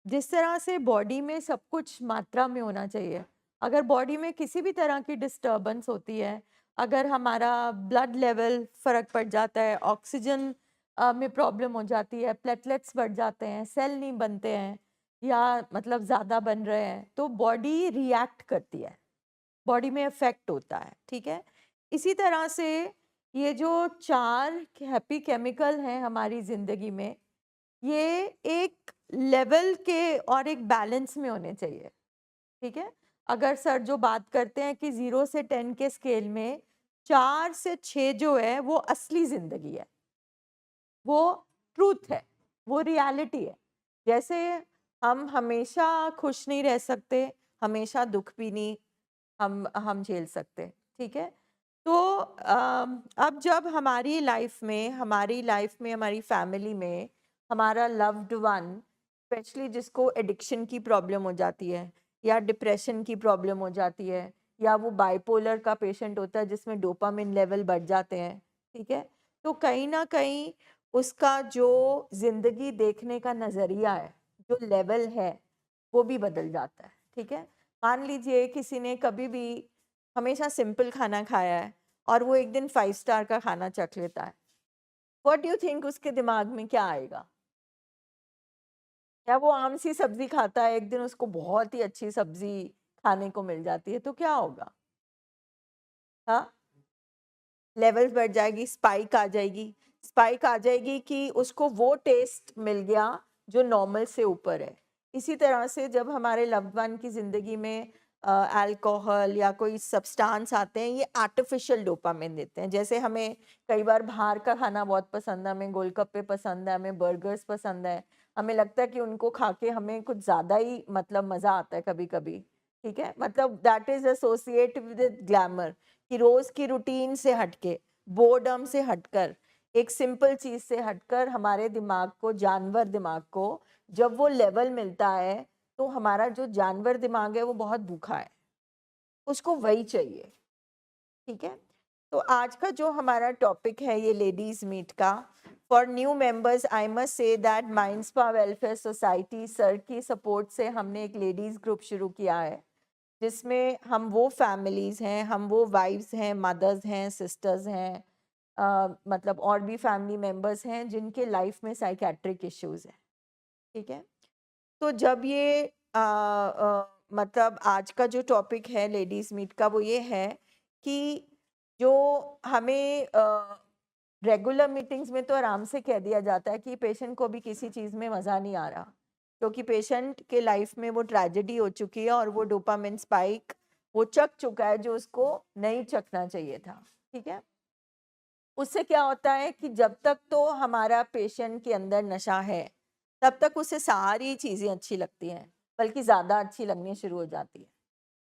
जिस तरह से बॉडी में सब कुछ मात्रा में होना चाहिए, अगर बॉडी में किसी भी तरह की डिस्टर्बेंस होती है, अगर हमारा ब्लड लेवल फ़र्क पड़ जाता है, ऑक्सीजन में प्रॉब्लम हो जाती है, प्लेटलेट्स बढ़ जाते हैं, सेल नहीं बनते हैं या मतलब ज़्यादा बन रहे हैं, तो बॉडी रिएक्ट करती है, बॉडी में इफ़ेक्ट होता है, ठीक है? इसी तरह से ये जो 4 हैप्पी केमिकल हैं हमारी ज़िंदगी में, ये एक लेवल के और एक बैलेंस में होने चाहिए, ठीक है? अगर सर जो बात करते हैं कि 0 से 10 के स्केल में 4 से 6 जो है वो असली ज़िंदगी है, वो ट्रूथ है, वो रियलिटी है। जैसे हम हमेशा खुश नहीं रह सकते, हमेशा दुःख भी नहीं हम झेल सकते, ठीक है? तो अब जब हमारी लाइफ में, हमारी फैमिली में हमारा लव्ड वन, स्पेशली जिसको एडिक्शन की प्रॉब्लम हो जाती है या डिप्रेशन की प्रॉब्लम हो जाती है या वो बाइपोलर का पेशेंट होता है जिसमें डोपामिन लेवल बढ़ जाते हैं, ठीक है? तो कहीं न कहीं उसका जो ज़िंदगी देखने का नज़रिया है, जो लेवल है, वो भी बदल जाता है, ठीक है? मान लीजिए किसी ने कभी भी हमेशा सिंपल खाना खाया है और वो एक दिन 5 स्टार का खाना चख लेता है। व्हाट डू यू थिंक उसके दिमाग में क्या आएगा? या वो आम सी सब्ज़ी खाता है, एक दिन उसको बहुत ही अच्छी सब्ज़ी खाने को मिल जाती है, तो क्या होगा? हाँ? लेवल्स बढ़ जाएगी, स्पाइक आ जाएगी कि उसको वो टेस्ट मिल गया जो नॉर्मल से ऊपर है। इसी तरह से जब हमारे लव्ड वन की ज़िंदगी में अल्कोहल या कोई सब्सटेंस आते हैं, ये आर्टिफ़िशियल डोपामाइन देते हैं। जैसे हमें कई बार बाहर का खाना बहुत पसंद है, हमें गोलगप्पे पसंद है, हमें बर्गर्स पसंद है। हमें लगता है कि उनको खा के हमें कुछ ज़्यादा ही मतलब मज़ा आता है कभी-कभी, ठीक है? मतलब that is associate with glamour. कि रोज की रूटीन से हटके, बोर्डम से हटकर, एक सिंपल चीज से हटकर हमारे दिमाग को, जानवर दिमाग को जब वो लेवल मिलता है, तो हमारा जो जानवर दिमाग है वो बहुत भूखा है, उसको वही चाहिए, ठीक है? तो आज का जो हमारा टॉपिक है ये लेडीज मीट का, for new members I must say that mind spa welfare society sir की सपोर्ट से हमने एक लेडीज ग्रुप शुरू किया है, जिसमें हम वो फैमिलीज़ हैं, हम वो वाइफ्स हैं, मदर्स हैं, सिस्टर्स हैं, मतलब और भी फैमिली मेंबर्स हैं जिनके लाइफ में साइकेट्रिक इश्यूज़ हैं, ठीक है? तो जब ये मतलब आज का जो टॉपिक है लेडीज़ मीट का वो ये है कि जो हमें रेगुलर मीटिंग्स में तो आराम से कह दिया जाता है कि पेशेंट को भी किसी चीज़ में मज़ा नहीं आ रहा, क्योंकि पेशेंट के लाइफ में वो ट्रेजेडी हो चुकी है और वो डोपामाइन स्पाइक वो चख चुका है जो उसको नहीं चखना चाहिए था, ठीक है? उससे क्या होता है कि जब तक तो हमारा पेशेंट के अंदर नशा है, तब तक उसे सारी चीज़ें अच्छी लगती हैं, बल्कि ज़्यादा अच्छी लगनी शुरू हो जाती है,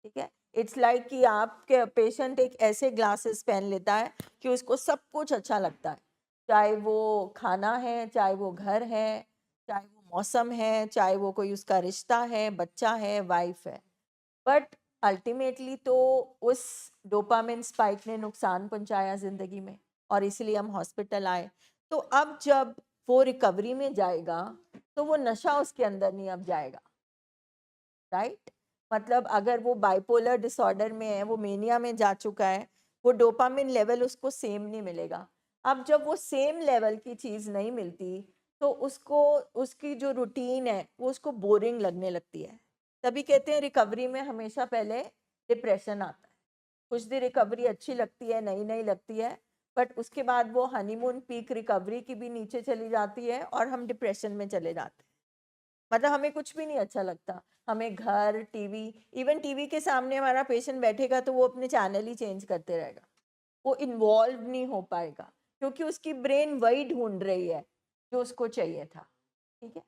ठीक है? इट्स लाइक कि आपके पेशेंट एक ऐसे ग्लासेस पहन लेता है कि उसको सब कुछ अच्छा लगता है। चाहे वो खाना है, चाहे वो घर है, चाहे वो मौसम है, चाहे वो कोई उसका रिश्ता है, बच्चा है, वाइफ़ है। बट अल्टीमेटली तो उस डोपामिन स्पाइक ने नुकसान पहुंचाया जिंदगी में और इसीलिए हम हॉस्पिटल आए। तो अब जब वो रिकवरी में जाएगा तो वो नशा उसके अंदर नहीं अब जाएगा, राइट? मतलब अगर वो बाइपोलर डिसऑर्डर में है, वो मेनिया में जा चुका है, वो डोपामिन लेवल उसको सेम नहीं मिलेगा। अब जब वो सेम लेवल की चीज़ नहीं मिलती, तो उसको उसकी जो रूटीन है, वो उसको बोरिंग लगने लगती है। तभी कहते हैं रिकवरी में हमेशा पहले डिप्रेशन आता है। कुछ दिन रिकवरी अच्छी लगती है, नई-नई लगती है, बट उसके बाद वो हनीमून पीक रिकवरी की भी नीचे चली जाती है और हम डिप्रेशन में चले जाते हैं। मतलब हमें कुछ भी नहीं अच्छा लगता। हमें घर, टीवी, इवन टीवी के सामने हमारा पेशेंट बैठेगा तो वो अपने चैनल ही चेंज करते रहेगा। वो इन्वॉल्व नहीं हो पाएगा क्योंकि उसकी ब्रेन वही ढूँढ रही है जो उसको चाहिए था। ठीक है?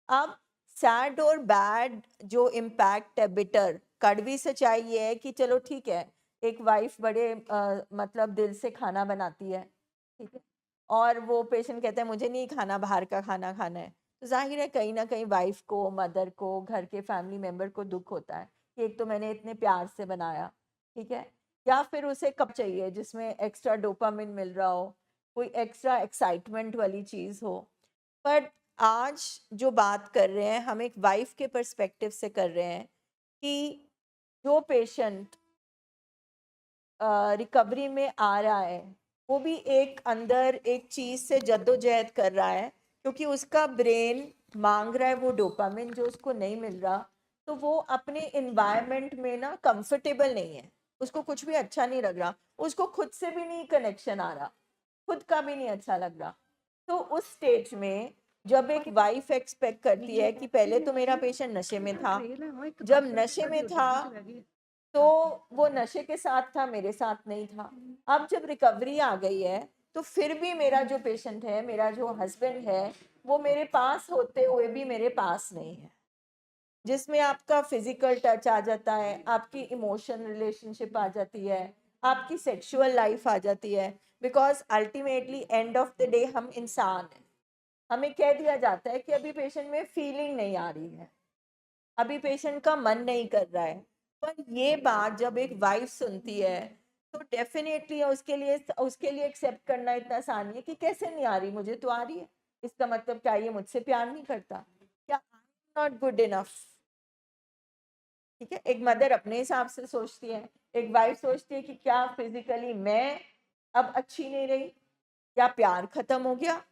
अब सैड और बैड जो इम्पैक्ट है, बिटर, कड़वी सच्चाई ये है कि चलो ठीक है, एक वाइफ़ बड़े मतलब दिल से खाना बनाती है, ठीक है? और वो पेशेंट कहता है मुझे नहीं खाना, बाहर का खाना खाना है। तो ज़ाहिर है कहीं न कहीं वाइफ़ को, मदर को, घर के फैमिली मेंबर को दुःख होता है कि एक तो मैंने इतने प्यार से बनाया, ठीक है? या फिर उसे कब चाहिए जिसमें एक्स्ट्रा डोपामाइन मिल रहा हो, कोई एक्स्ट्रा एक्साइटमेंट वाली चीज़ हो। बट आज जो बात कर रहे हैं हम एक वाइफ के पर्सपेक्टिव से कर रहे हैं कि जो पेशेंट रिकवरी में आ रहा है वो भी एक अंदर एक चीज़ से जद्दोजहद कर रहा है, क्योंकि उसका ब्रेन मांग रहा है वो डोपामिन जो उसको नहीं मिल रहा। तो वो अपने इन्वायरमेंट में ना कंफर्टेबल नहीं है, उसको कुछ भी अच्छा नहीं लग रहा, उसको खुद से भी नहीं कनेक्शन आ रहा, खुद का भी नहीं अच्छा लग रहा। तो उस स्टेज में जब एक वाइफ एक्सपेक्ट करती है कि पहले तो मेरा पेशेंट नशे में था, जब नशे में था तो वो नशे के साथ था, मेरे साथ नहीं था। अब जब रिकवरी आ गई है तो फिर भी मेरा जो पेशेंट है, मेरा जो हस्बैंड है, वो मेरे पास होते हुए भी मेरे पास नहीं है, जिसमें आपका फिजिकल टच आ जाता है, आपकी इमोशन रिलेशनशिप आ जाती है, आपकी सेक्सुअल लाइफ आ जाती है। Because ultimately end of the day हम इंसान हैं। हमें कह दिया जाता है कि अभी पेशेंट में फीलिंग नहीं आ रही है, अभी पेशेंट का मन नहीं कर रहा है। पर ये बात जब एक वाइफ सुनती है तो डेफिनेटली उसके लिए एक्सेप्ट करना इतना आसान नहीं है कि कैसे नहीं आ रही, मुझे तो आ रही है। इसका मतलब क्या ये मुझसे प्यार नहीं करता? क्या I am not good enough? ठीक है, एक मदर अपने हिसाब से सोचती है, एक वाइफ सोचती है कि क्या फिजिकली मैं अब अच्छी नहीं रही, या प्यार खत्म हो गया।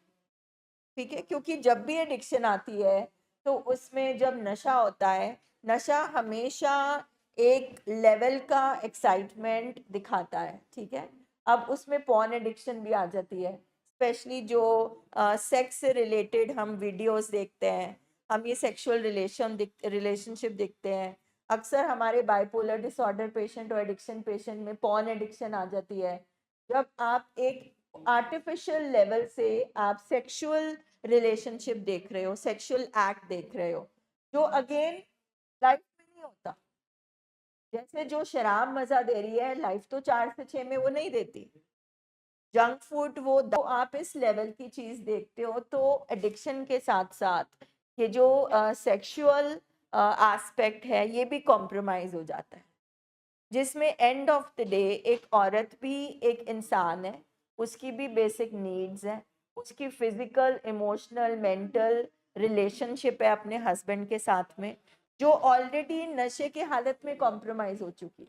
ठीक है, क्योंकि जब भी एडिक्शन आती है तो उसमें जब नशा होता है, नशा हमेशा एक लेवल का एक्साइटमेंट दिखाता है। ठीक है, अब उसमें पॉर्न एडिक्शन भी आ जाती है, स्पेशली जो सेक्स से रिलेटेड हम वीडियोस देखते हैं, हम ये सेक्सुअल रिलेशनशिप देखते हैं। अक्सर हमारे बाइपोलर डिसऑर्डर पेशेंट और एडिक्शन पेशेंट में पॉर्न एडिक्शन आ जाती है। जब आप एक आर्टिफिशियल लेवल से आप सेक्सुअल रिलेशनशिप देख रहे हो, सेक्सुअल एक्ट देख रहे हो, जो अगेन लाइफ में नहीं होता। जैसे जो शराब मजा दे रही है, लाइफ तो 4 से 6 में वो नहीं देती। जंक फूड वो तो आप इस लेवल की चीज देखते हो, तो एडिक्शन के साथ साथ ये जो सेक्सुअल एस्पेक्ट है ये भी कॉम्प्रोमाइज हो जाता है, जिसमें एंड ऑफ द डे एक औरत भी एक इंसान है, उसकी भी बेसिक नीड्स हैं, उसकी फिजिकल इमोशनल मेंटल रिलेशनशिप है अपने हस्बैंड के साथ में, जो ऑलरेडी नशे के हालत में कॉम्प्रोमाइज हो चुकी है।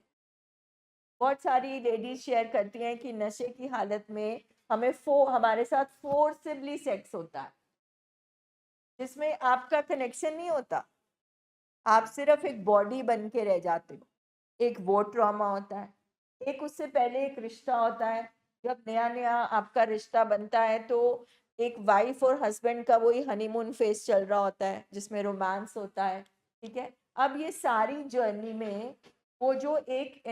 बहुत सारी लेडीज शेयर करती हैं कि नशे की हालत में हमारे साथ फोर्सिबली सेक्स होता है, जिसमें आपका कनेक्शन नहीं होता, आप सिर्फ एक बॉडी बन के रह जाते हो। एक वो ट्रॉमा होता है, एक उससे पहले एक रिश्ता होता है। जब नया नया आपका रिश्ता बनता है तो एक वाइफ और हस्बैंड का वही हनीमून फेज चल रहा होता है, जिसमें रोमांस होता है। ठीक है, अब ये सारी जर्नी में वो जो एक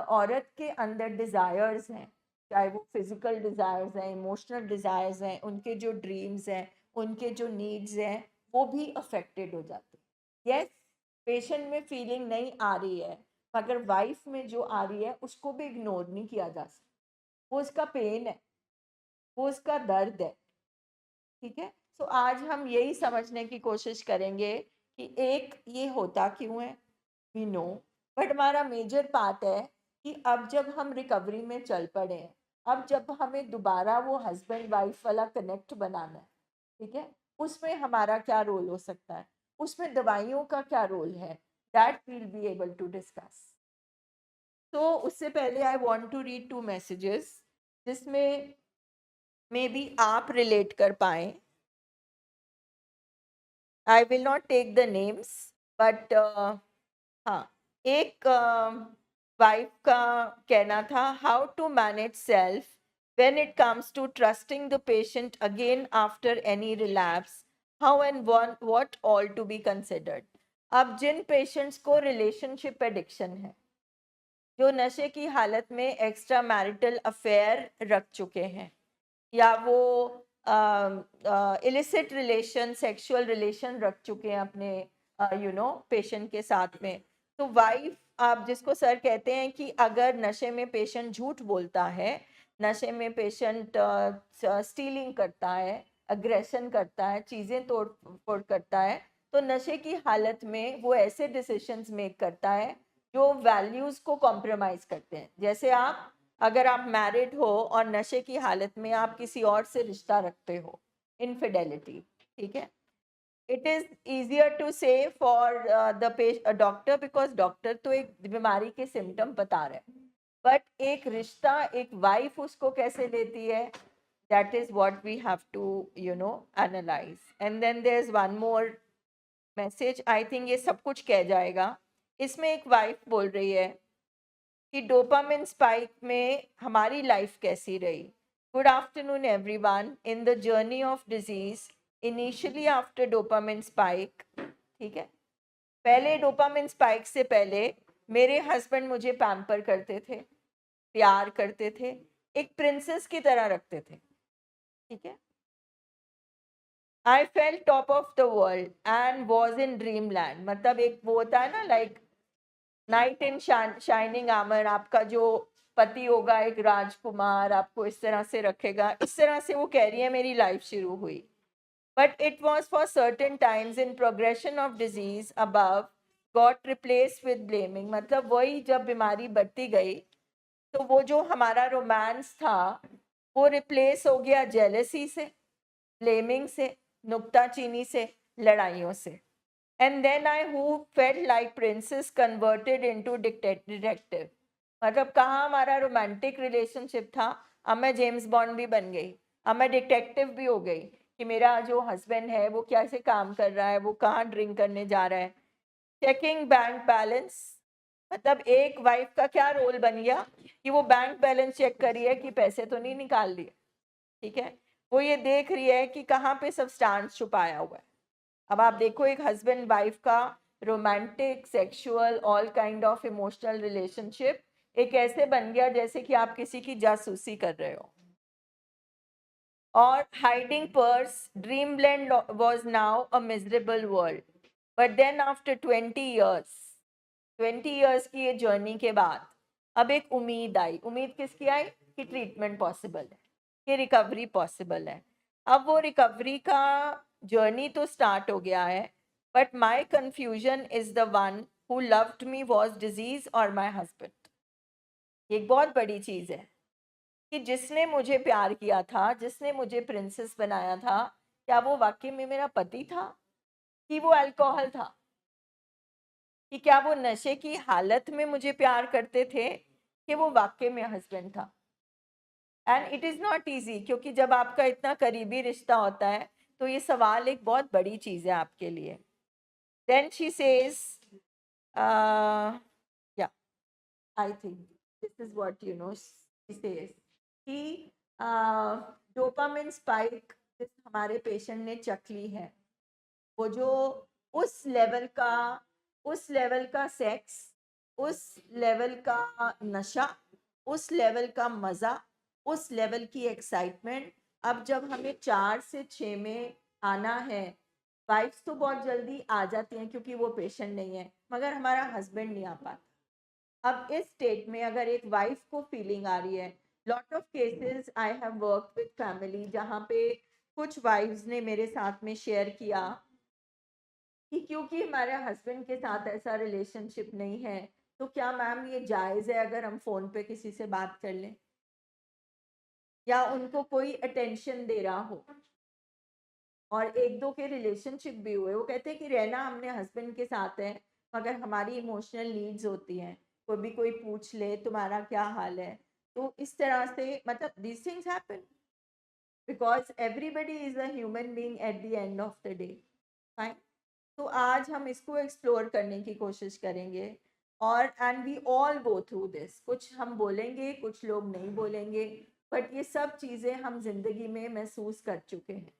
औरत के अंदर डिज़ायर्स हैं, चाहे वो फिजिकल डिज़ायर्स हैं, इमोशनल डिज़ायर्स हैं, उनके जो ड्रीम्स हैं, उनके जो नीड्स हैं, वो भी अफेक्टेड हो जाते हैं। यस, पेशेंट में फीलिंग नहीं आ रही है, मगर वाइफ में जो आ रही है उसको भी इग्नोर नहीं किया जा सकता। वो उसका पेन है, वो उसका दर्द है। ठीक है, तो आज हम यही समझने की कोशिश करेंगे कि एक ये होता क्यों है, वी नो, बट हमारा मेजर पार्ट है कि अब जब हम रिकवरी में चल पड़े हैं, अब जब हमें दोबारा वो हस्बैंड वाइफ वाला कनेक्ट बनाना है, ठीक है, उसमें हमारा क्या रोल हो सकता है, उसमें दवाइयों का क्या रोल है, that will be able to discuss. तो उससे पहले I want to read 2 messages जिसमें मे बी आप रिलेट कर पाए। I will not take the names, but हाँ, एक वाइफ का कहना था, how to manage self when it comes to trusting the patient again after any relapse, how and what all to be considered. अब जिन patients को relationship addiction है, जो नशे की हालत में एक्स्ट्रा मैरिटल अफेयर रख चुके हैं, या वो इलिसिट रिलेशन, सेक्सुअल रिलेशन रख चुके हैं अपने पेशेंट के साथ में, तो वाइफ, आप जिसको सर कहते हैं कि अगर नशे में पेशेंट झूठ बोलता है, नशे में पेशेंट स्टीलिंग करता है, अग्रेशन करता है, चीज़ें तोड़ फोड़ करता है, तो नशे की हालत में वो ऐसे डिसीजंस मेक करता है जो वैल्यूज़ को कॉम्प्रोमाइज़ करते हैं। जैसे अगर आप मैरिड हो और नशे की हालत में आप किसी और से रिश्ता रखते हो, इनफिडेलिटी, ठीक है, it is easier to say for the doctor, because doctor तो एक बीमारी के सिम्टम बता रहे हैं, बट एक रिश्ता, एक वाइफ उसको कैसे लेती है, that is what we have to analyze. And then there's one more message, I think ये सब कुछ कह जाएगा. इसमें एक वाइफ बोल रही है कि डोपामिन स्पाइक में हमारी लाइफ कैसी रही. Good afternoon everyone. In the journey of disease, initially after dopamine spike, ठीक है, पहले डोपामिन स्पाइक से पहले मेरे हस्बैंड मुझे पैम्पर करते थे, प्यार करते थे, एक प्रिंसेस की तरह रखते थे, ठीक है. I fell top of the world and was in dream land. मतलब एक वो होता है ना, like knight in shining armour. आपका जो पति होगा एक राजकुमार, आपको इस तरह से रखेगा, इस तरह से वो कह रही है मेरी लाइफ शुरू हुई. But it was for certain times in progression of disease above got replace with blaming. मतलब वही जब बीमारी बढ़ती गई तो वो जो हमारा रोमांस था वो रिप्लेस हो गया जेलसी से, ब्लेमिंग से, नुक्ताचीनी से, लड़ाइयों से. And then I who felt like princess converted into detective. मतलब कहाँ हमारा रोमांटिक रिलेशनशिप था, अब मैं जेम्स बॉन्ड भी बन गई, अब मैं डिटेक्टिव भी हो गई कि मेरा जो हस्बैंड है वो कैसे काम कर रहा है, वो कहाँ ड्रिंक करने जा रहा है. Checking bank balance. मतलब एक वाइफ का क्या रोल बन गया कि वो बैंक बैलेंस चेक कर रही है कि पैसे तो नहीं निकाल लिए, ठीक है. वो ये देख रही है कि कहाँ पे सब्सटेंस छुपाया हुआ है. अब आप देखो एक हस्बैंड वाइफ का romantic, sexual, all kind of emotional relationship एक ऐसे बन गया जैसे कि आप किसी की जासूसी कर रहे हो. और hiding purse, Dreamland was now a miserable world. But then after 20 years की ये जर्नी के बाद अब एक उम्मीद आई. उम्मीद किसकी आई कि ट्रीटमेंट पॉसिबल है, कि रिकवरी पॉसिबल है. अब वो रिकवरी का जर्नी तो स्टार्ट हो गया है, but my confusion is the one who loved me was disease और माई हस्बैंड. एक बहुत बड़ी चीज है कि जिसने मुझे प्यार किया था, जिसने मुझे प्रिंसेस बनाया था, क्या वो वाकई में मेरा पति था कि वो अल्कोहल था, कि क्या वो नशे की हालत में मुझे प्यार करते थे कि वो वाकई में हस्बैंड था. And it is not easy, क्योंकि जब आपका इतना करीबी रिश्ता होता है तो ये सवाल एक बहुत बड़ी चीज़ है आपके लिए. देन शी सेज, या I think this is what she says कि डोपामिन स्पाइक जिस हमारे पेशेंट ने चख ली है, वो जो उस लेवल का सेक्स, उस लेवल का नशा, उस लेवल का मज़ा, उस लेवल की एक्साइटमेंट. अब जब हमें 4 से 6 में आना है, वाइफ्स तो बहुत जल्दी आ जाती हैं क्योंकि वो पेशेंट नहीं है, मगर हमारा हस्बैंड नहीं आ पाता. अब इस स्टेट में अगर एक वाइफ को फीलिंग आ रही है, lot of cases I have work with family जहाँ पे कुछ वाइफ्स ने मेरे साथ में शेयर किया कि क्योंकि हमारे हस्बैंड के साथ ऐसा रिलेशनशिप नहीं है, तो क्या मैम ये जायज़ है अगर हम फ़ोन पे किसी से बात कर लें, या उनको कोई अटेंशन दे रहा हो. और एक दो के रिलेशनशिप भी हुए, वो कहते हैं कि रहना हमने हस्बैंड के साथ है, मगर हमारी इमोशनल नीड्स होती हैं, कोई भी कोई पूछ ले तुम्हारा क्या हाल है. तो इस तरह से मतलब these things happen because everybody is a human being at the end of the day. Fine. तो आज हम इसको एक्सप्लोर करने की कोशिश करेंगे. और and we all go through this. कुछ हम बोलेंगे, कुछ लोग नहीं बोलेंगे, बट ये सब चीज़ें हम जिंदगी में महसूस कर चुके हैं.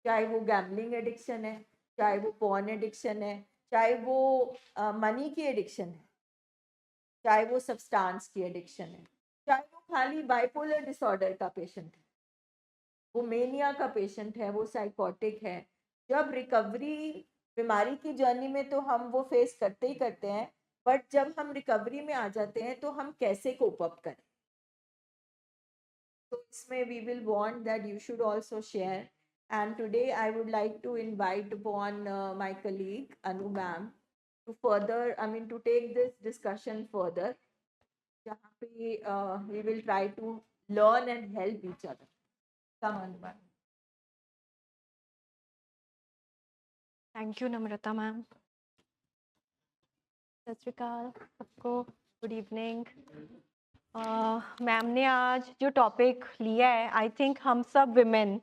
चाहे वो गैम्बलिंग एडिक्शन है, चाहे वो पॉर्न एडिक्शन है, चाहे वो मनी की एडिक्शन है, चाहे वो सब्सटेंस की एडिक्शन है, चाहे वो खाली बाइपोलर डिसऑर्डर का पेशेंट है, वो मेनिया का पेशेंट है, वो साइकोटिक है. जब रिकवरी बीमारी की जर्नी में तो हम वो फेस करते ही करते हैं, बट जब हम रिकवरी में आ जाते हैं तो हम कैसे कोप अप करें. तो इसमें we will want that you should also share. And today I would like to invite upon my colleague Anu ma'am to further, I mean to take this discussion further, जहाँ पे we will try to learn and help each other. Come on, ma'am. Thank you Namrata ma'am. सत श्री अकाल सबको, good evening. Ma'am ने आज जो topic लिया है, आई थिंक हम सब विमेन,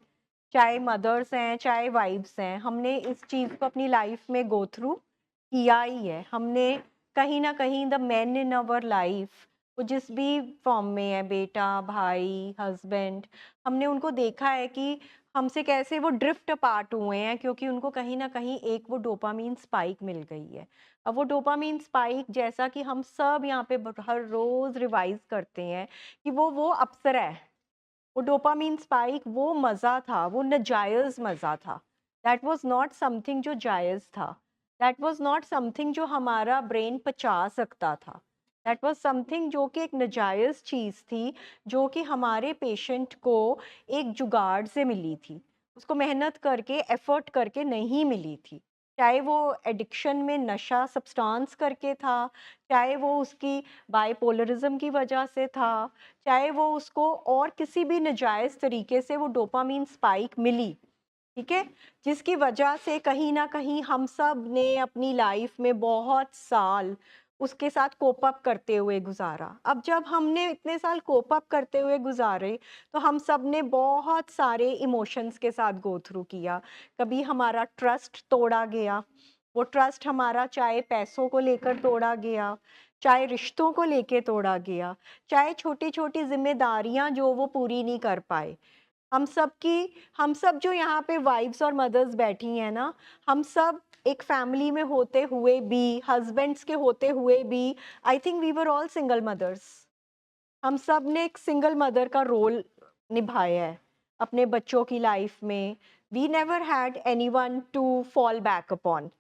चाहे मदर्स हैं चाहे वाइफ्स हैं, हमने इस चीज़ को अपनी लाइफ में गो थ्रू किया ही है। हमने कहीं ना कहीं the man in our life, वो जिस भी फॉर्म में है, बेटा, भाई, हस्बैंड, हमने उनको देखा है कि हमसे कैसे वो ड्रिफ्ट अपार्ट हुए हैं, क्योंकि उनको कहीं ना कहीं एक वो डोपामीन स्पाइक मिल गई है। अब वो डोपामीन स्पाइक, जैसा कि हम सब यहाँ पे हर रोज रिवाइज करते हैं कि वो अप्सरा है। वो डोपामीन स्पाइक, वो मज़ा था, वो नाजायज़ मज़ा था। दैट वाज नॉट समथिंग जो जायज़ था। दैट वाज नॉट समथिंग जो हमारा ब्रेन पचा सकता था। दैट वाज समथिंग जो कि एक नाजायज़ चीज़ थी, जो कि हमारे पेशेंट को एक जुगाड़ से मिली थी, उसको मेहनत करके, एफर्ट करके नहीं मिली थी। चाहे वो एडिक्शन में नशा सब्सटेंस करके था, चाहे वो उसकी बाइपोलरिज्म की वजह से था, चाहे वो उसको और किसी भी नाजायज़ तरीके से वो डोपामीन स्पाइक मिली, ठीक है, जिसकी वजह से कहीं ना कहीं हम सब ने अपनी लाइफ में बहुत साल उसके साथ कोप अप करते हुए गुजारा। अब जब हमने इतने साल कोप अप करते हुए गुजारे, तो हम सब ने बहुत सारे इमोशंस के साथ गो थ्रू किया। कभी हमारा ट्रस्ट तोड़ा गया, वो ट्रस्ट हमारा चाहे पैसों को लेकर तोड़ा गया, चाहे रिश्तों को लेके तोड़ा गया, चाहे छोटी छोटी जिम्मेदारियां जो वो पूरी नहीं कर पाए। हम सब जो यहाँ पे वाइफ्स और मदर्स बैठी हैं ना, हम सब एक फैमिली में होते हुए भी, हस्बैंड्स के होते हुए भी, I think we were all single mothers. हम सब ने एक सिंगल मदर का रोल निभाया है अपने बच्चों की लाइफ में। We never had anyone to fall back upon.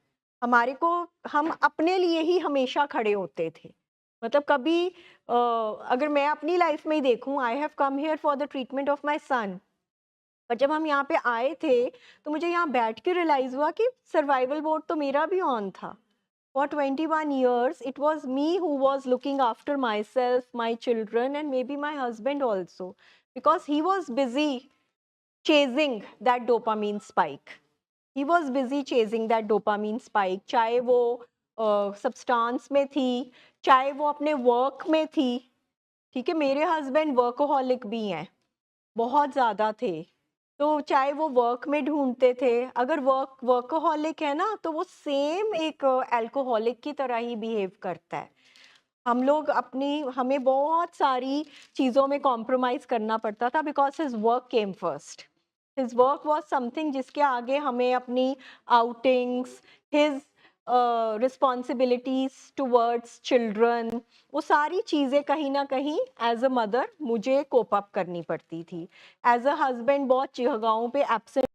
हमारे को, हम अपने लिए ही हमेशा खड़े होते थे। मतलब कभी अगर मैं अपनी लाइफ में ही देखूं, I have come here for the treatment of my son, पर जब हम यहाँ पे आए थे, तो मुझे यहाँ बैठ के रियलाइज हुआ कि सर्वाइवल बोर्ड तो मेरा भी ऑन था। For 21 years, it was me who was looking after myself, my children, and maybe my husband also, because he was busy chasing that dopamine spike. He was busy chasing that dopamine spike, चाहे वो substance में थी, चाहे वो अपने work में थी। ठीक है, मेरे हस्बैंड वर्कोहॉलिक भी हैं, बहुत ज़्यादा थे। तो चाहे वो वर्क में ढूंढते थे, अगर वर्कोहॉलिक है ना, तो वो सेम एक अल्कोहलिक की तरह ही बिहेव करता है। हम लोग हमें बहुत सारी चीज़ों में कॉम्प्रोमाइज़ करना पड़ता था, because his work came first. His work was something जिसके आगे हमें अपनी outings, his responsibilities towards children, वो सारी चीज़ें कहीं ना कहीं एज अ मदर मुझे कोप अप करनी पड़ती थी। एज अ हस्बैंड बहुत जगहों पे एब्सेंट,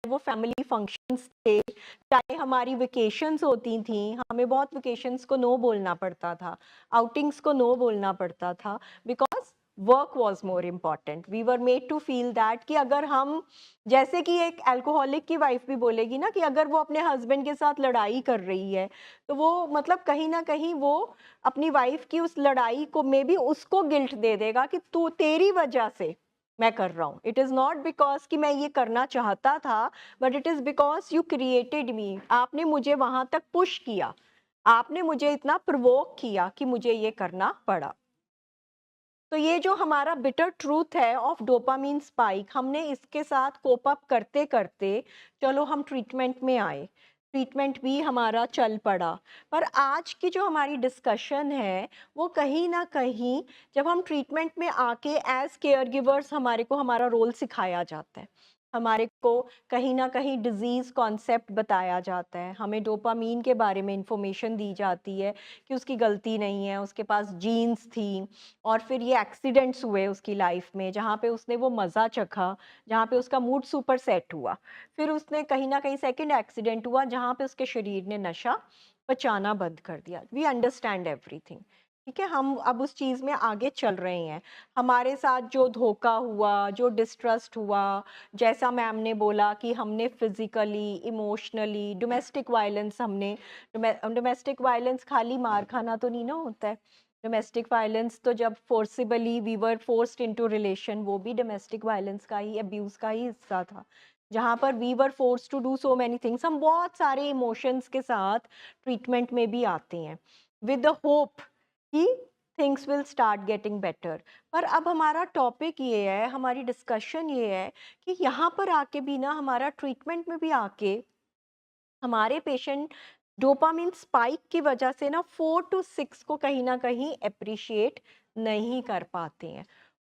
वो फैमिली फंक्शंस थे, चाहे हमारी वेकेशंस होती थी, हमें बहुत वेकेशंस को नो बोलना पड़ता था, आउटिंग्स को नो बोलना पड़ता था, because work was more important. We were made to feel that कि अगर हम, जैसे कि एक अल्कोहलिक की वाइफ भी बोलेगी ना कि अगर वो अपने हस्बैंड के साथ लड़ाई कर रही है, तो वो मतलब कहीं ना कहीं वो अपनी वाइफ की उस लड़ाई को में भी उसको गिल्ट दे देगा कि तू, तेरी वजह से मैं कर रहा हूँ। इट इज़ नॉट बिकॉज कि मैं ये करना चाहता था, but it is because you created मी। आपने मुझे वहां तक पुश किया, आपने मुझे इतना प्रोवोक किया कि मुझे ये करना पड़ा। तो ये जो हमारा बिटर ट्रूथ है ऑफ डोपामीन स्पाइक, हमने इसके साथ कोप अप करते करते, चलो हम ट्रीटमेंट में आए, ट्रीटमेंट भी हमारा चल पड़ा। पर आज की जो हमारी डिस्कशन है, वो कहीं ना कहीं, जब हम ट्रीटमेंट में आके एज केयर गिवर्स, हमारे को हमारा रोल सिखाया जाता है, हमारे को कहीं ना कहीं डिजीज़ कॉन्सेप्ट बताया जाता है, हमें डोपामीन के बारे में इंफॉर्मेशन दी जाती है कि उसकी गलती नहीं है, उसके पास जीन्स थी, और फिर ये एक्सीडेंट्स हुए उसकी लाइफ में, जहाँ पे उसने वो मज़ा चखा, जहाँ पे उसका मूड सुपर सेट हुआ। फिर उसने कहीं ना कहीं सेकंड एक्सीडेंट हुआ, जहाँ पे उसके शरीर ने नशा पचाना बंद कर दिया। वी अंडरस्टैंड एवरीथिंग, ठीक है, हम अब उस चीज़ में आगे चल रहे हैं। हमारे साथ जो धोखा हुआ, जो डिस्ट्रस्ट हुआ, जैसा मैम ने बोला कि हमने फिजिकली, इमोशनली, डोमेस्टिक वायलेंस, हमने डोमेस्टिक वायलेंस खाली मार खाना तो नहीं ना होता है। डोमेस्टिक वायलेंस तो जब forcibly we were forced into relation, वो भी डोमेस्टिक वायलेंस का ही, अब्यूज का ही हिस्सा था। जहाँ पर we were force to do so many things, हम बहुत सारे इमोशंस के साथ ट्रीटमेंट में भी आते हैं विद द होप कि things will start getting better. पर अब हमारा टॉपिक ये है, हमारी डिस्कशन ये है कि यहाँ पर आके भी ना, हमारा ट्रीटमेंट में भी आके हमारे पेशेंट डोपामिन स्पाइक की वजह से ना 4 to 6 को कहीं ना कहीं अप्रिशिएट नहीं कर पाते हैं।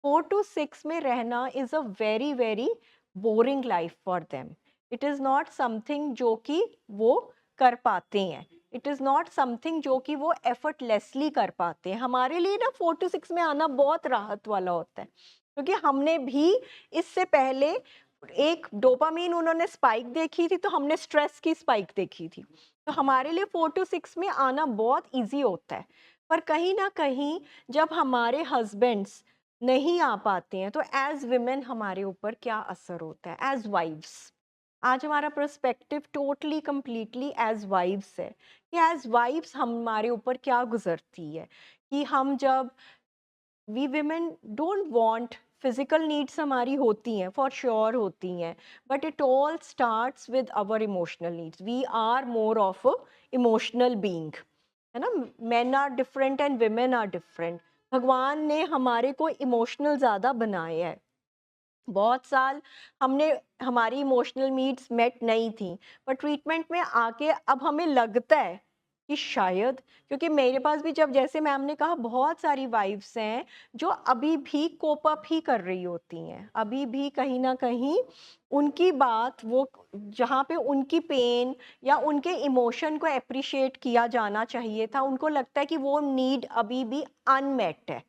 4 to 6 में रहना is a very very boring life for them. It is not something जो कि वो कर पाते हैं, इट इज़ नॉट समथिंग जो कि वो एफर्टलेसली कर पाते हैं। हमारे लिए ना 4 to 6 में आना बहुत राहत वाला होता है, क्योंकि हमने भी इससे पहले एक डोपामीन उन्होंने स्पाइक देखी थी, तो हमने स्ट्रेस की स्पाइक देखी थी। तो हमारे लिए 4 to 6 में आना बहुत इजी होता है। पर कहीं ना कहीं जब हमारे हस्बैंड्स नहीं आ पाते हैं, तो एज विमेन हमारे ऊपर क्या असर होता है एज वाइफ्स। आज हमारा perspective totally completely as wives है कि एज वाइफ्स हमारे ऊपर क्या गुजरती है। कि हम जब we women don't want, physical needs हमारी होती हैं, फॉर श्योर होती हैं, but it all starts with our emotional needs. We are more of emotional being, है ना। Men are different and women are different. भगवान ने हमारे को इमोशनल ज़्यादा बनाया है। बहुत साल हमने हमारी इमोशनल नीड्स मेट नहीं थी, पर ट्रीटमेंट में आके अब हमें लगता है कि शायद, क्योंकि मेरे पास भी, जब जैसे मैम ने कहा, बहुत सारी वाइफ्स हैं जो अभी भी कोप अप ही कर रही होती हैं, अभी भी कहीं ना कहीं उनकी बात, वो जहाँ पे उनकी पेन या उनके इमोशन को अप्रिशिएट किया जाना चाहिए था, उनको लगता है कि वो नीड अभी भी अनमेट है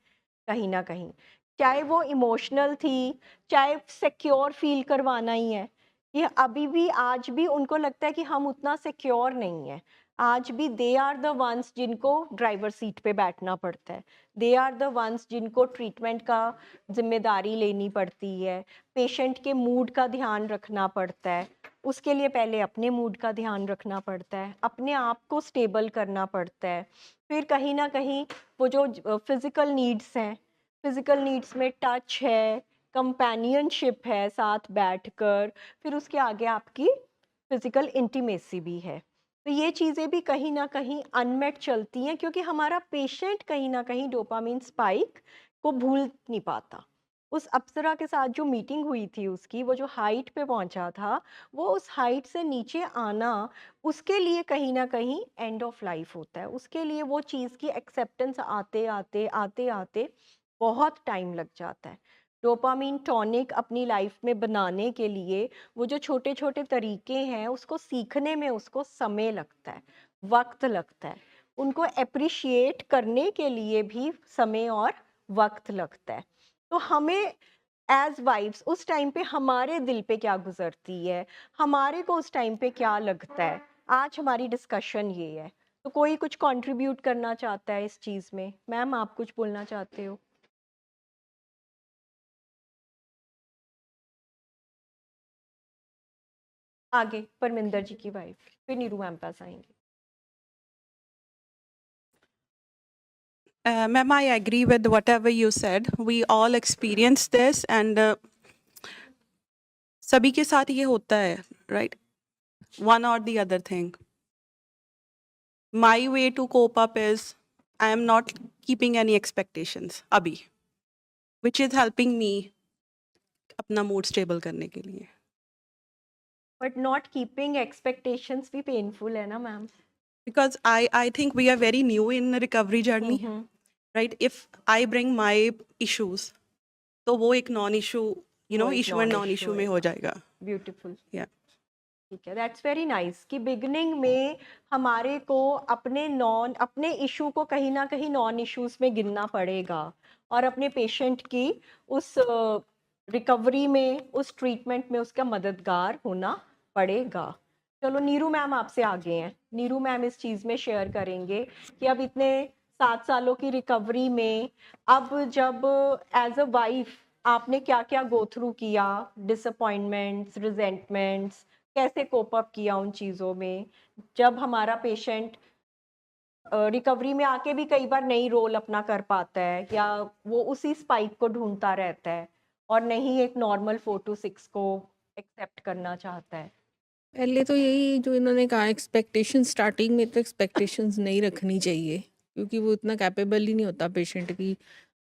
कहीं ना कहीं। चाहे वो इमोशनल थी, चाहे सिक्योर फील करवाना ही है, ये अभी भी आज भी उनको लगता है कि हम उतना सिक्योर नहीं है। आज भी दे आर द वंस जिनको ड्राइवर सीट पे बैठना पड़ता है, दे आर द वंस जिनको ट्रीटमेंट का जिम्मेदारी लेनी पड़ती है, पेशेंट के मूड का ध्यान रखना पड़ता है। उसके लिए पहले अपने मूड का ध्यान रखना पड़ता है, अपने आप को स्टेबल करना पड़ता है। फिर कहीं ना कहीं वो जो फिजिकल नीड्स हैं, फिजिकल नीड्स में टच है, कंपेनियनशिप है साथ बैठकर, फिर उसके आगे आपकी फिजिकल इंटीमेसी भी है। तो ये चीज़ें भी कहीं ना कहीं अनमेट चलती हैं, क्योंकि हमारा पेशेंट कहीं ना कहीं डोपामिन स्पाइक को भूल नहीं पाता। उस अप्सरा के साथ जो मीटिंग हुई थी उसकी, वो जो हाइट पे पहुंचा था, वो उस हाइट से नीचे आना उसके लिए कहीं ना कहीं एंड ऑफ लाइफ होता है। उसके लिए वो चीज़ की एक्सेप्टेंस आते आते आते आते बहुत टाइम लग जाता है। डोपामीन टॉनिक अपनी लाइफ में बनाने के लिए वो जो छोटे छोटे तरीके हैं, उसको सीखने में उसको समय लगता है, वक्त लगता है। उनको अप्रिशिएट करने के लिए भी समय और वक्त लगता है। तो हमें एज वाइफ्स उस टाइम पे हमारे दिल पे क्या गुजरती है, हमारे को उस टाइम पे क्या लगता है, आज हमारी डिस्कशन ये है। तो कोई कुछ कंट्रीब्यूट करना चाहता है इस चीज़ में? मैम, आप कुछ बोलना चाहते हो? आगे परमिंदर जी की वाइफ, फिर नीरू मैम पास आएंगे। Ma'am, I agree with whatever you said. We all experience this, and सभी के साथ ये होता है, right? One or the other thing. My way to cope up is I am not keeping any expectations अभी, which is helping me अपना mood stable करने के लिए. बट नॉट कीपिंग एक्सपेक्टेशंस भी पेनफुल है ना ma'am? Because I think we are very new in the recovery journey, right? If I bring my issues, तो वो एक non-issue, issue and non-issue में हो जाएगा. ब्यूटीफुल। Yeah. ठीक है, दैट्स वेरी नाइस कि बिगनिंग में हमारे को अपने इशू को कहीं ना कहीं नॉन इश्यूज में गिनना पड़ेगा, और अपने पेशेंट की उस रिकवरी में, उस ट्रीटमेंट में उसका मददगार होना पड़ेगा। चलो, नीरू मैम आपसे आगे हैं। नीरू मैम इस चीज़ में शेयर करेंगे कि अब इतने 7 सालों की रिकवरी में, अब जब एज अ वाइफ आपने क्या क्या गो थ्रू किया, डिसअपॉइंटमेंट्स, रिजेंटमेंट्स, कैसे कोप अप किया उन चीज़ों में। जब हमारा पेशेंट रिकवरी में आके भी कई बार नई रोल अपना कर पाता है, या वो उसी स्पाइक को ढूंढता रहता है और नहीं एक नॉर्मल 4 to 6 को एक्सेप्ट करना चाहता है? पहले तो यही जो इन्होंने कहा एक्सपेक्टेशन, स्टार्टिंग में तो एक्सपेक्टेशंस नहीं रखनी चाहिए, क्योंकि वो इतना कैपेबल ही नहीं होता पेशेंट की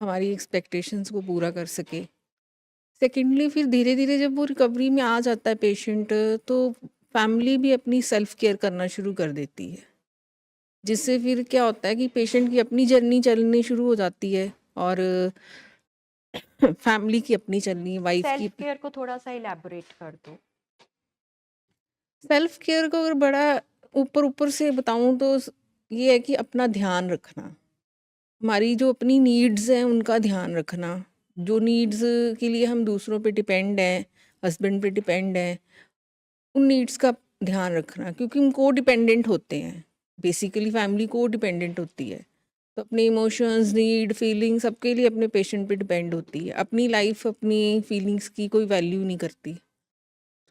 हमारी एक्सपेक्टेशंस को पूरा कर सके। सेकेंडली फिर धीरे धीरे जब वो रिकवरी में आ जाता है पेशेंट, तो फैमिली भी अपनी सेल्फ केयर करना शुरू कर देती है, जिससे फिर क्या होता है कि पेशेंट की अपनी जर्नी चलनी शुरू हो जाती है और फैमिली की अपनी चलनी, वाइफ की। सेल्फ केयर को थोड़ा सा इलैबोरेट कर दो। सेल्फ केयर को अगर बड़ा ऊपर ऊपर से बताऊं तो ये है कि अपना ध्यान रखना, हमारी जो अपनी नीड्स हैं उनका ध्यान रखना। जो नीड्स के लिए हम दूसरों पे डिपेंड हैं, हस्बैंड पे डिपेंड हैं, उन नीड्स का ध्यान रखना, क्योंकि हम को डिपेंडेंट होते हैं। बेसिकली फैमिली को डिपेंडेंट होती है, तो अपने इमोशंस, नीड, फीलिंग सबके लिए अपने पेशेंट पे डिपेंड होती है। अपनी लाइफ अपनी फीलिंग्स की कोई वैल्यू नहीं करती।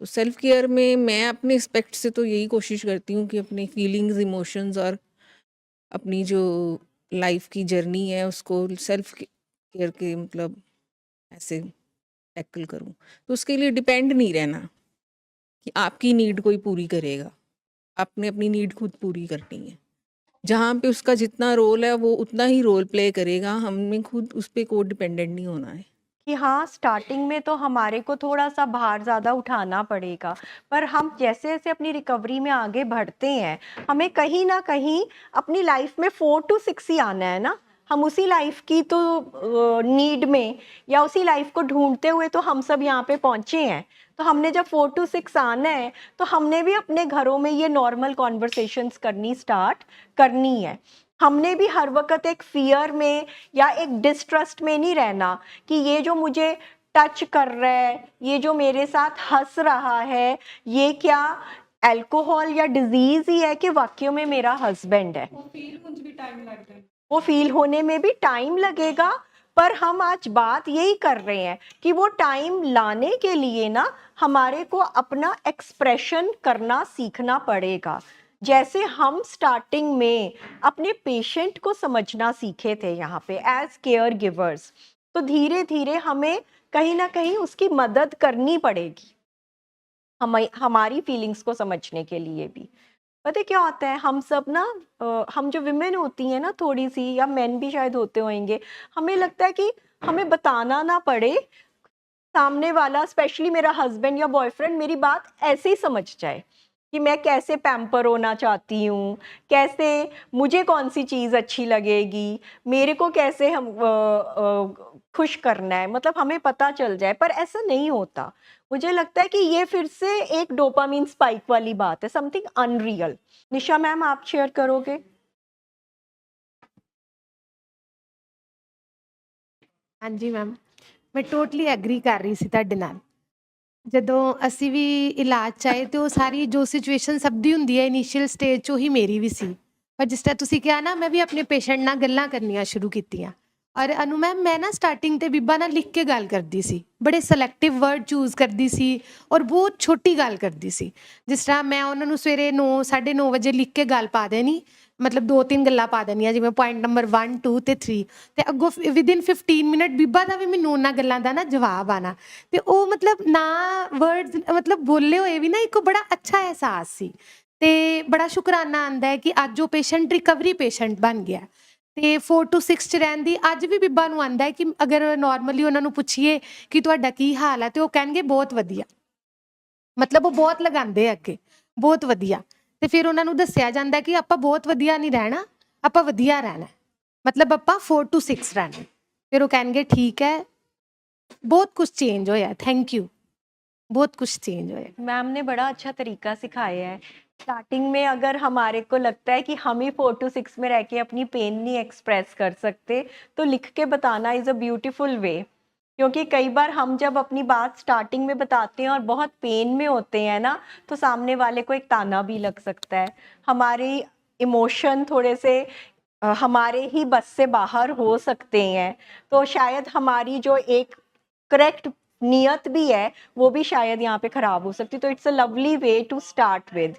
तो सेल्फ केयर में मैं अपने एस्पेक्ट से तो यही कोशिश करती हूँ कि अपनी फीलिंग्स, इमोशंस और अपनी जो लाइफ की जर्नी है उसको सेल्फ केयर के मतलब ऐसे टैकल करूँ। तो उसके लिए डिपेंड नहीं रहना कि आपकी नीड कोई पूरी करेगा, आपने अपनी नीड खुद पूरी करनी है। जहाँ पे उसका जितना रोल है वो उतना ही रोल प्ले करेगा, हमें खुद उस पर को डिपेंडेंट नहीं होना है। कि हाँ, स्टार्टिंग में तो हमारे को थोड़ा सा भार ज़्यादा उठाना पड़ेगा, पर हम जैसे जैसे अपनी रिकवरी में आगे बढ़ते हैं, हमें कहीं ना कहीं अपनी लाइफ में 4 to 6 ही आना है ना। हम उसी लाइफ की तो नीड में या उसी लाइफ को ढूंढते हुए तो हम सब यहाँ पे पहुँचे हैं। तो हमने जब 4 to 6 आना है, तो हमने भी अपने घरों में ये नॉर्मल कॉन्वर्सेशंस करनी स्टार्ट करनी है। हमने भी हर वक्त एक फियर में या एक डिस्ट्रस्ट में नहीं रहना कि ये जो मुझे टच कर रहा है, ये जो मेरे साथ हंस रहा है, ये क्या अल्कोहल या डिजीज ही है कि वाकई में मेरा हस्बैंड है। वो फील होने में भी टाइम लगेगा, पर हम आज बात यही कर रहे हैं कि वो टाइम लाने के लिए ना हमारे को अपना एक्सप्रेशन करना सीखना पड़ेगा। जैसे हम स्टार्टिंग में अपने पेशेंट को समझना सीखे थे यहाँ पे एज केयर गिवर्स, तो धीरे धीरे हमें कहीं ना कहीं उसकी मदद करनी पड़ेगी हमारी फीलिंग्स को समझने के लिए भी। पता है क्या होता है, हम सब ना हम जो विमेन होती हैं ना थोड़ी सी, या मेन भी शायद होते होंगे, हमें लगता है कि हमें बताना ना पड़े, सामने वाला स्पेशली मेरा हस्बैंड या बॉयफ्रेंड मेरी बात ऐसे ही समझ जाए कि मैं कैसे पैम्पर होना चाहती हूँ, कैसे मुझे कौन सी चीज़ अच्छी लगेगी, मेरे को कैसे हम खुश करना है, मतलब हमें पता चल जाए। पर ऐसा नहीं होता। मुझे लगता है कि ये फिर से एक डोपामिन स्पाइक वाली बात है, समथिंग अनरियल। निशा मैम, आप शेयर करोगे? हाँ जी मैम, मैं टोटली एग्री कर रही सी ਤੁਹਾਡੇ ਨਾਲ। ਜਦੋਂ ਅਸੀਂ ਵੀ ਇਲਾਜ ਚਾਹੇ ਤੇ ਉਹ ਸਾਰੀ ਜੋ ਸਿਚੁਏਸ਼ਨ ਸਭ ਦੀ ਹੁੰਦੀ ਹੈ ਇਨੀਸ਼ੀਅਲ ਸਟੇਜ 'ਚ ਉਹੀ ਮੇਰੀ ਵੀ ਸੀ। ਪਰ ਜਿਸ ਤਰ੍ਹਾਂ ਤੁਸੀਂ ਕਿਹਾ ਨਾ, ਮੈਂ ਵੀ ਆਪਣੇ ਪੇਸ਼ੈਂਟ ਨਾਲ ਗੱਲਾਂ ਕਰਨੀਆਂ ਸ਼ੁਰੂ ਕੀਤੀਆਂ। ਔਰ ਅਨੂ ਮੈਮ, ਮੈਂ ਨਾ ਸਟਾਰਟਿੰਗ ਤੇ ਬੀਬਾ ਨਾਲ ਲਿਖ ਕੇ ਗੱਲ ਕਰਦੀ ਸੀ, ਬੜੇ ਸਿਲੈਕਟਿਵ ਵਰਡ ਚੂਜ਼ ਕਰਦੀ ਸੀ ਔਰ ਬਹੁਤ ਛੋਟੀ ਗੱਲ ਕਰਦੀ ਸੀ। ਜਿਸ ਤਰ੍ਹਾਂ ਮੈਂ ਉਹਨਾਂ ਨੂੰ ਸਵੇਰੇ 9, 9:30 ਵਜੇ ਲਿਖ ਕੇ ਗੱਲ ਪਾ ਦੇਣੀ, ਮਤਲਬ 2-3 ਗੱਲਾਂ ਪਾ ਦੇਣੀਆਂ, ਜਿਵੇਂ ਪੁਆਇੰਟ ਨੰਬਰ 1, 2 ਤੇ 3, ਤੇ ਅੱਗੋਂ ਵਿਦਿਨ 15 ਮਿੰਟ ਬੀਬਾ ਦਾ ਵੀ ਮੈਨੂੰ ਉਹਨਾਂ ਗੱਲਾਂ ਦਾ ਨਾ ਜਵਾਬ ਆਣਾ। ਤੇ ਉਹ ਮਤਲਬ ਨਾ ਵਰਡਸ ਮਤਲਬ ਬੋਲੇ ਹੋਏ ਵੀ ਨਾ ਇੱਕ ਬੜਾ ਅੱਛਾ ਅਹਿਸਾਸ ਸੀ। ਤੇ ਬੜਾ ਸ਼ੁਕਰਾਨਾ ਆਉਂਦਾ ਹੈ ਕਿ ਅੱਜ ਉਹ ਪੇਸ਼ੈਂਟ ਰਿਕਵਰੀ ਪੇਸ਼ੈਂਟ ਬਣ ਗਿਆ। ਤੇ 4 to 6 'ਚ ਰਹਿਣ ਦੀ ਅੱਜ ਵੀ ਬੀਬਾ ਨੂੰ ਆਉਂਦਾ ਹੈ ਕਿ ਅਗਰ ਨਾਰਮਲੀ ਉਹਨਾਂ ਨੂੰ ਪੁੱਛੀਏ ਕਿ ਤੁਹਾਡਾ ਕੀ ਹਾਲ ਹੈ, ਤੇ ਉਹ ਕਹਿਣਗੇ ਬਹੁਤ ਵਧੀਆ। ਮਤਲਬ ਉਹ ਬਹੁਤ ਲਗਾਉਂਦੇ ਅੱਗੇ, ਬਹੁਤ ਵਧੀਆ। ਤੇ ਫਿਰ ਉਹਨਾਂ ਨੂੰ ਦੱਸਿਆ ਜਾਂਦਾ ਕਿ ਆਪਾਂ ਬਹੁਤ ਵਧੀਆ ਨਹੀਂ ਰਹਿਣਾ, ਆਪਾਂ ਵਧੀਆ ਰਹਿਣਾ, ਮਤਲਬ ਆਪਾਂ 4 to 6 ਰਹਿਣਾ। ਫਿਰ ਉਹ ਕਹਿਣਗੇ ਠੀਕ ਹੈ। ਬਹੁਤ ਕੁਝ ਚੇਂਜ ਹੋਇਆ, ਥੈਂਕ ਯੂ। बहुत कुछ चेंज होया। मैम ने बड़ा अच्छा तरीका सिखाया है। स्टार्टिंग में अगर हमारे को लगता है कि हम ही 4 to 6 में रह के अपनी पेन नहीं एक्सप्रेस कर सकते, तो लिख के बताना इज़ अ ब्यूटीफुल वे। क्योंकि कई बार हम जब अपनी बात स्टार्टिंग में बताते हैं और बहुत पेन में होते हैं ना, तो सामने वाले को एक ताना भी लग सकता है। हमारे इमोशन थोड़े से हमारे ही बस से बाहर हो सकते हैं, तो शायद हमारी जो एक करेक्ट नियत भी है वो भी शायद यहाँ पे खराब हो सकती। तो it's a lovely way to start with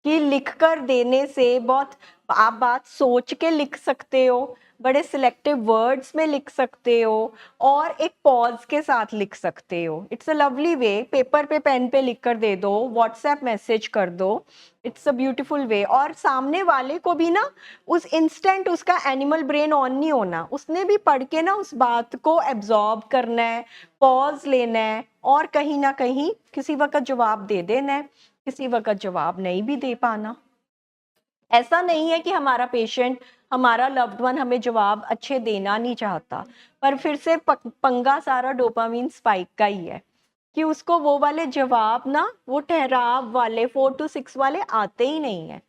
कि लिख कर देने से बहुत आप बात सोच के लिख सकते हो, बड़े सिलेक्टिव वर्ड्स में लिख सकते हो और एक पॉज के साथ लिख सकते हो. It's a lovely way. Paper पे पेन पे लिख कर दे दो, व्हाट्सएप मैसेज कर दो. It's a beautiful way. और सामने वाले को भी ना उस इंस्टेंट उसका एनिमल ब्रेन ऑन नहीं होना, उसने भी पढ़ के ना उस बात को एब्जॉर्ब करना है, पॉज लेना है और कहीं ना कहीं किसी वक्त जवाब दे देना है, किसी वक्त जवाब नहीं भी दे पाना. ऐसा नहीं है कि हमारा पेशेंट, हमारा लव्ड वन हमें जवाब अच्छे देना नहीं चाहता, पर फिर से पंगा सारा डोपामिन स्पाइक का ही है कि उसको वो वाले जवाब ना, वो ठहराव वाले 4 to 6 वाले आते ही नहीं है.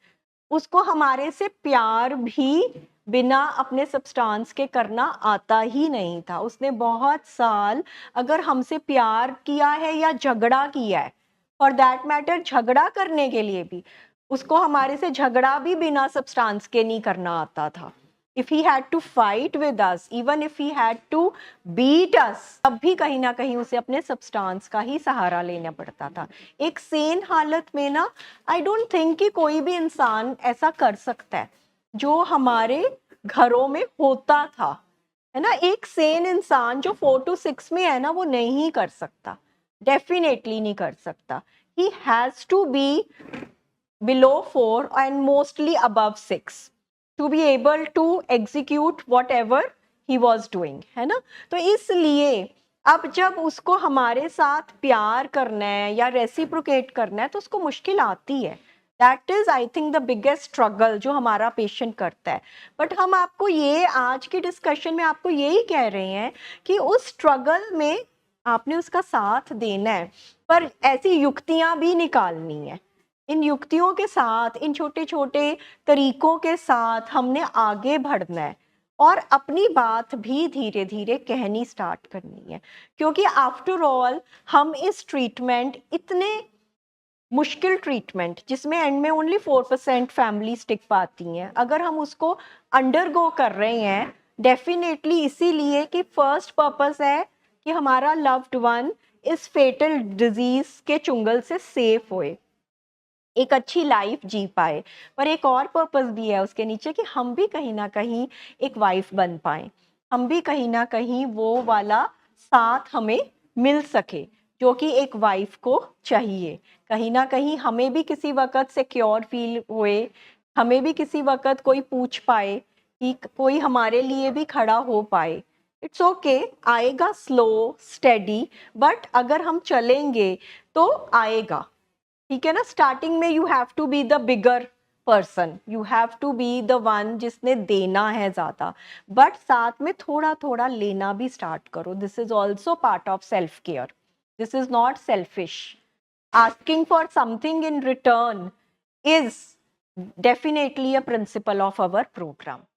उसको हमारे से प्यार भी बिना अपने सब्सटेंस के करना आता ही नहीं था. उसने बहुत साल अगर हमसे प्यार किया है या झगड़ा किया है, फॉर दैट मैटर झगड़ा करने के लिए भी उसको हमारे से झगड़ा भी बिना सब्सटेंस के नहीं करना आता था. If he had to fight with us, even if he had to beat us, तब भी कहीं ना कहीं उसे अपने सब्सटेंस का ही सहारा लेना पड़ता था. एक सेन हालत में ना, आई डोंट थिंक कि कोई भी इंसान ऐसा कर सकता है जो हमारे घरों में होता था, है ना. एक सेन इंसान जो 4 to 6 में है ना, वो नहीं कर सकता, डेफिनेटली नहीं कर सकता. He has to be below 4 and mostly above 6 to be able to execute whatever he was doing, है ना. तो इसलिए अब जब उसको हमारे साथ प्यार करना है या रेसिप्रोकेट करना है तो उसको मुश्किल आती है. That is I think the biggest struggle जो हमारा पेशेंट करता है. बट हम आपको ये आज की डिस्कशन में आपको यही कह रहे हैं कि उस स्ट्रगल में आपने उसका साथ देना है, पर ऐसी युक्तियां भी निकालनी है. इन युक्तियों के साथ, इन छोटे छोटे तरीकों के साथ हमने आगे बढ़ना है और अपनी बात भी धीरे धीरे कहनी स्टार्ट करनी है. क्योंकि आफ्टर ऑल हम इस ट्रीटमेंट, इतने मुश्किल ट्रीटमेंट जिसमें एंड में ओनली 4% फैमिली टिक पाती हैं, अगर हम उसको अंडरगो कर रहे हैं डेफिनेटली इसीलिए कि फर्स्ट पर्पस है कि हमारा लव्ड वन इस फेटल डिजीज के चुंगल से सेफ होए, एक अच्छी लाइफ जी पाए. पर एक और पर्पस भी है उसके नीचे कि हम भी कहीं ना कहीं एक वाइफ बन पाए, हम भी कहीं ना कहीं वो वाला साथ हमें मिल सके जो कि एक वाइफ को चाहिए. कहीं ना कहीं हमें भी किसी वक्त सिक्योर फील हुए, हमें भी किसी वक्त कोई पूछ पाए कि कोई हमारे लिए भी खड़ा हो पाए. इट्स ओके, आएगा स्लो स्टेडी, बट अगर हम चलेंगे तो आएगा. ठीक है ना. स्टार्टिंग में you have to be the bigger person, you have to be the one जिसने देना है ज्यादा, बट साथ में थोड़ा थोड़ा लेना भी स्टार्ट करो. This is also part of self care. This is not selfish. asking for something in return is definitely a principle of our program.